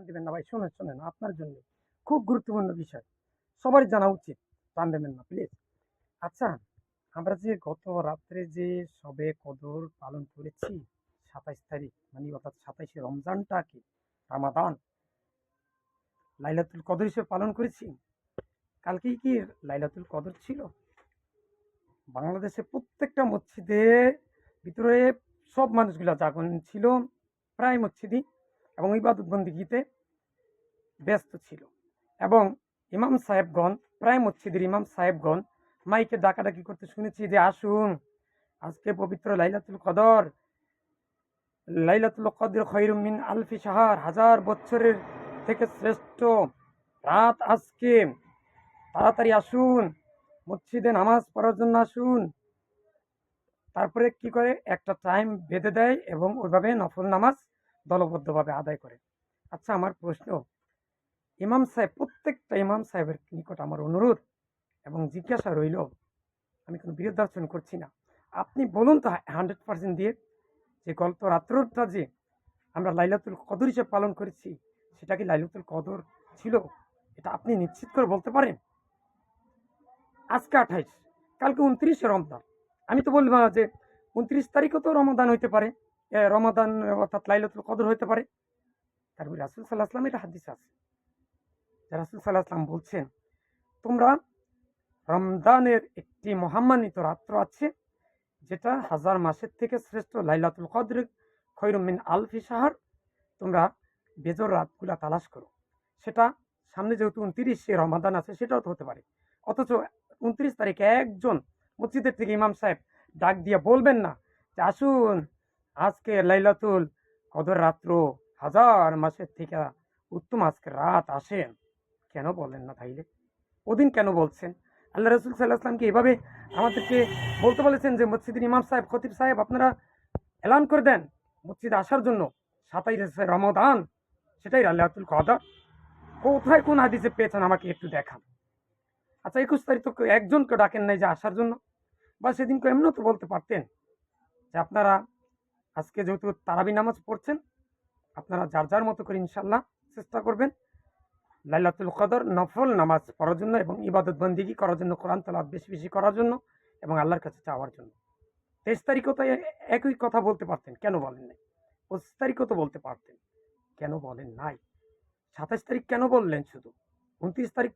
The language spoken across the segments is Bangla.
দিবেন না ভাই, শোনেন শোনেন, আপনার জন্য খুব গুরুত্বপূর্ণ বিষয়, সবারই জানা উচিত। টান দেবেন না প্লিজ। আচ্ছা, আমরা যে গত রাত্রে যে সবে কদর পালন করেছি, 27 তারিখ, মানে অর্থাৎ 27শে রমজানটা কি রামাদান, লাইলাতুল কদর হিসেবে পালন করেছি। কালকেই কি লাইলাতুল কদর ছিল? বাংলাদেশে প্রত্যেকটা মসজিদের ভিতরে সব মানুষগুলা জাগরণ ছিল, প্রায় মসজিদই, এবং ইবাদত বন্দিগিতে ব্যস্ত ছিল। এবং ইমাম সাহেবগণ, প্রায় মসজিদের ইমাম সাহেবগণ মাইকে ডাকাডাকি করতে শুনেছি যে আসুন, আজকে পবিত্র লাইলাতুল কদর, লাইলাতুল কদর খৈরুম মিন আলফি শাহর, হাজার বছরের থেকে শ্রেষ্ঠ রাত আজকে, তাড়াতাড়ি আসুন, মসজিদে নামাজ পড়ার জন্য আসুন। তারপরে কি করে, একটা টাইম বেঁধে দেয় এবং ওইভাবে নফল নামাজ দলবদ্ধভাবে আদায় করে। আচ্ছা, আমার প্রশ্ন, ইমাম সাহেব, প্রত্যেকটা ইমাম সাহেবের নিকট আমার অনুরোধ এবং জিজ্ঞাসা রইল, আমি কোনো বিরুদ্ধাচরণ করছি না, আপনি বলুন তো 100% দিয়ে, যে গত রাত্রটা যে আমরা লাইলাতুল কদর হিসেবে পালন করেছি, সেটা কি লাইলাতুল কদর ছিল? এটা আপনি নিশ্চিত করে বলতে পারেন? আজকে 28, কালকে 29শে রমজান। আমি তো বলবো যে 29 তারিখও তো রমাদান হইতে পারে, রমাদান অর্থাৎ লাইলাতুল কদর হইতে পারে। তারপরে রাসূল সাল্লাল্লাহু আলাইহি ওয়াসাল্লাম, এটা হাদিস আছে, রাসূল সাল্লাল্লাহু আলাইহি ওয়াসাল্লাম বলছেন, তোমরা রমজানের একটি মহামান্বিত রাত্র আছে, যেটা হাজার মাসের থেকে শ্রেষ্ঠ, লাইলাতুল কদর খৈরুম মিন আলফি শাহর, তোমরা বেজর রাতগুলা তালাশ করো। সেটা সামনে যেহেতু 29শে রমাদান আছে, সেটাও তো হতে পারে। অথচ 29 তারিখে একজন মসজিদের থেকে ইমাম সাহেব ডাক দিয়ে বলবেন না যে আসুন, আজকে লাইলাতুল কদর রাত্র, হাজার মাসের থেকে উত্তম আজকে রাত আসেন? কেন বলেন না তাইলে? ওদিন কেন বলছেন? আল্লাহ রসুল সাল্লাহ আসলামকে এভাবে আমাদেরকে বলতে বলেছেন যে মসজিদের ইমাম সাহেব, খতিব সাহেব, আপনারা এলান করে দেন মসজিদে আসার জন্য, 27শে রমাদান, সেটাই লাইলাতুল কদর। কোথায় কোন হাদিসে পেয়েছেন আমাকে একটু দেখান। আচ্ছা, 21 তারিখ তো একজনকে ডাকেন নাই যে আসার জন্য, বা সেদিনকে এমনও তো বলতে পারতেন যে আপনারা আজকে যেহেতু তারাবি নামাজ পড়ছেন, আপনারা যার যার মতো করে ইনশাল্লাহ চেষ্টা করবেন লাইলাতুল কদর নফল নামাজ পড়ার জন্য এবং ইবাদত বন্দিগি করার জন্য, কোরআন তেলাওয়াত বেশি বেশি করার জন্য এবং আল্লাহর কাছে চাওয়ার জন্য। 23 তারিখও তো একই কথা বলতে পারতেন, কেন বলেন নাই? 25 তারিখও তো বলতে পারতেন, কেন বলেন নাই? 27 তারিখ কেন বললেন শুধু? 29 তারিখ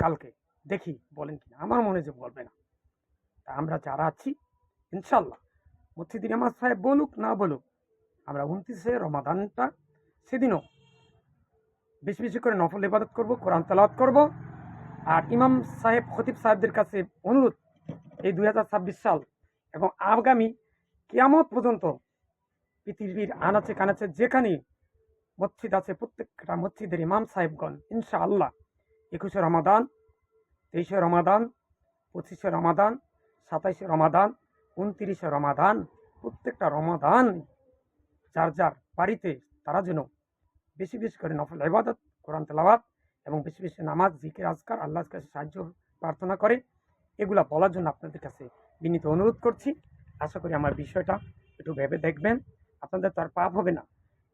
কালকে, দেখি বলেন কিনা, আমার মনে যে বলবে না। তা আমরা যারা আছি ইনশাল্লাহ, মসজিদে ইমাম সাহেব বলুক না বলুক, আমরা 29শে রমাদানটা সেদিনও বেশি বেশি করে নফল ইবাদত করব, কোরআন তেলাওয়াত করব। আর ইমাম সাহেব, খতিব সাহেবদের কাছে অনুরোধ, এই 2026 সাল এবং আগামী কিয়ামত পর্যন্ত পৃথিবীর আনাচে কানাচে যেখানে মসজিদ আছে, প্রত্যেকটা মসজিদের ইমাম সাহেবগণ ইনশাআল্লাহ 21শে রমাদান, 23শে রমাদান, 25শে রমাদান, 27শে রমাদান, 29শে রমাদান, প্রত্যেকটা রমাদান যার যার বাড়িতে তারা যেন বেশি বেশি করে নফল ইবাদত, কোরআন তেলাওয়াত এবং বেশি বেশি নামাজ, জিকির, আজকার, আল্লাহর কাছে সাহায্য প্রার্থনা করে, এগুলা বলার জন্য আপনাদের কাছে বিনীত অনুরোধ করছি। আশা করি আমার বিষয়টা একটু ভেবে দেখবেন, আপনাদের তো আর পাপ হবে না।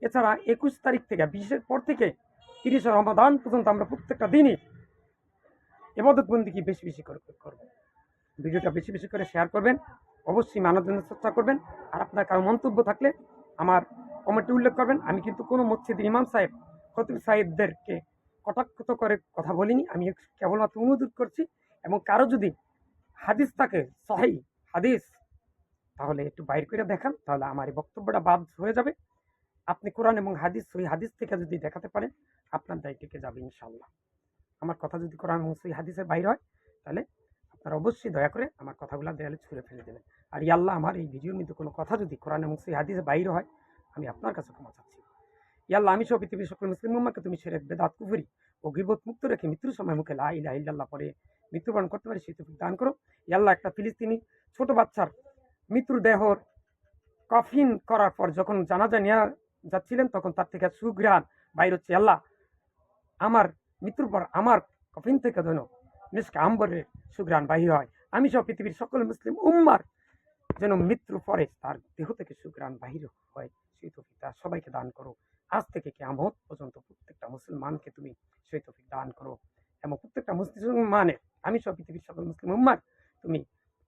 এছাড়া 21 তারিখ থেকে, 20-এর পর থেকে 30শে রমাদান পর্যন্ত আমরা প্রত্যেকটা দিনই ইবাদত বন্দিগি বেশি বেশি করে করবো। ভিডিওটা বেশি বেশি করে শেয়ার করবেন, অবশ্যই মানার জন্য চেষ্টা করবেন। আর আপনার কারো মন্তব্য থাকলে আমার কমেন্টে উল্লেখ করবেন। আমি কিন্তু কোনো মসজিদের ইমাম সাহেব, খতিব সাহেবদেরকে কটাক্ষ করে কথা বলিনি, আমি কেবলমাত্র অনুরোধ করছি। এবং কারো যদি হাদিস থাকে, সহিহ হাদিস, তাহলে একটু বাইর করে দেখান, তাহলে আমার এই বক্তব্যটা বাদ হয়ে যাবে। আপনি কোরআন এবং হাদিস, সহিহ হাদিস থেকে যদি দেখাতে পারেন, আপনার দায় টিকে যাবে ইনশাআল্লাহ। আমার কথা যদি কোরআন এবং সহিহ হাদিসের বাইরে হয়, তাহলে আপনারা অবশ্যই দয়া করে আমার কথাগুলো দেয়ালে ছুঁড়ে ফেলে দেবেন। আর আল্লাহ, আমার এই ভিডিওর মধ্যে কোনো কথা যদি কোরআন এবং সহিহ হাদিসের বাইরে হয়, আমি আপনার কাছে ক্ষমা চাচ্ছি। আল্লাহ, আমি সহ পৃথিবীর সকল মুসলিম উম্মাহকে তুমি শিরক, বেদাত, কুফরি ও গীবত মুক্ত রেখে মৃত্যুর সময় মুখে লা ইলাহা ইল্লাল্লাহ পড়ে মৃত্যুবরণ করতে পারি সেই তৌফিক দান করো। আল্লাহ, একটা ফিলিস্তিনি ছোট বাচ্চার মৃত্যুর দেহর কফিন করার পর যখন জানাজা নেওয়া যাচ্ছিলেন, তখন তার থেকে সুঘ্রাণ বাইর হচ্ছে। আল্লাহ, আমার মৃত্যুর পর আমার কফিন থেকে যেন মিসকে আম্বরের সুঘ্রাণ বাহির হয়। আমি সহ পৃথিবীর সকল মুসলিম উম্মার যেন মৃত্যুর পরে তার দেহ থেকে সুঘ্রাণ বাহির হয়, সেই তৌফিক সবাইকে দান করো। আজ থেকে কিয়ামত পর্যন্ত প্রত্যেকটা মুসলমানকে তুমি সেই তৌফিক দান করো এবং প্রত্যেকটা মুসলমানের, আমি সহ পৃথিবীর সকল মুসলিম উম্মার তুমি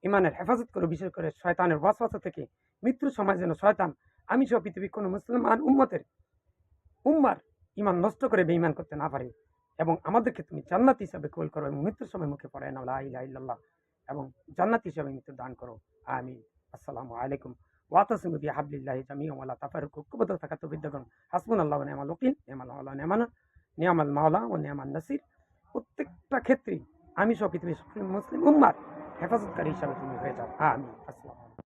ইমানের হেফাজত করো, বিশেষ করে শয়তানের ওয়াসওয়াসা থেকে। মৃত্যুর সময় যেন শয়তান আমি সহ পৃথিবীর কোনো মুসলমান উম্মার ইমান নষ্ট করে বেঈমান করতে না পারে, এবং আমাদেরকে তুমি জান্নাত হিসাবে কবুল করো এবং মৃত্যুর সময় মুখে পড়ে না লা ইলাহা ইল্লাল্লাহ, এবং জান্নাত হিসাবে মৃত্যু দান করো। আমিন। আসসালামু আলাইকুম। ওয়াতাসিমু বিহাবলিল্লাহি জামিআন ওয়া লা তাফাররাকু। ঐক্যবদ্ধ থাকার তৌফিক দান করুন। হাসবুনাল্লাহু ওয়া নি'মাল ওয়াকিল, নি'মাল মাওলা নি'মাল মাওলা ওয়া নি'মান নাসির। প্রত্যেকটা ক্ষেত্রেই আমি সহ পৃথিবীর সকল মুসলিম উম্মার হেফাজতকারী হিসাবে তুমি হয়ে যাও। আমিন। আসসালামু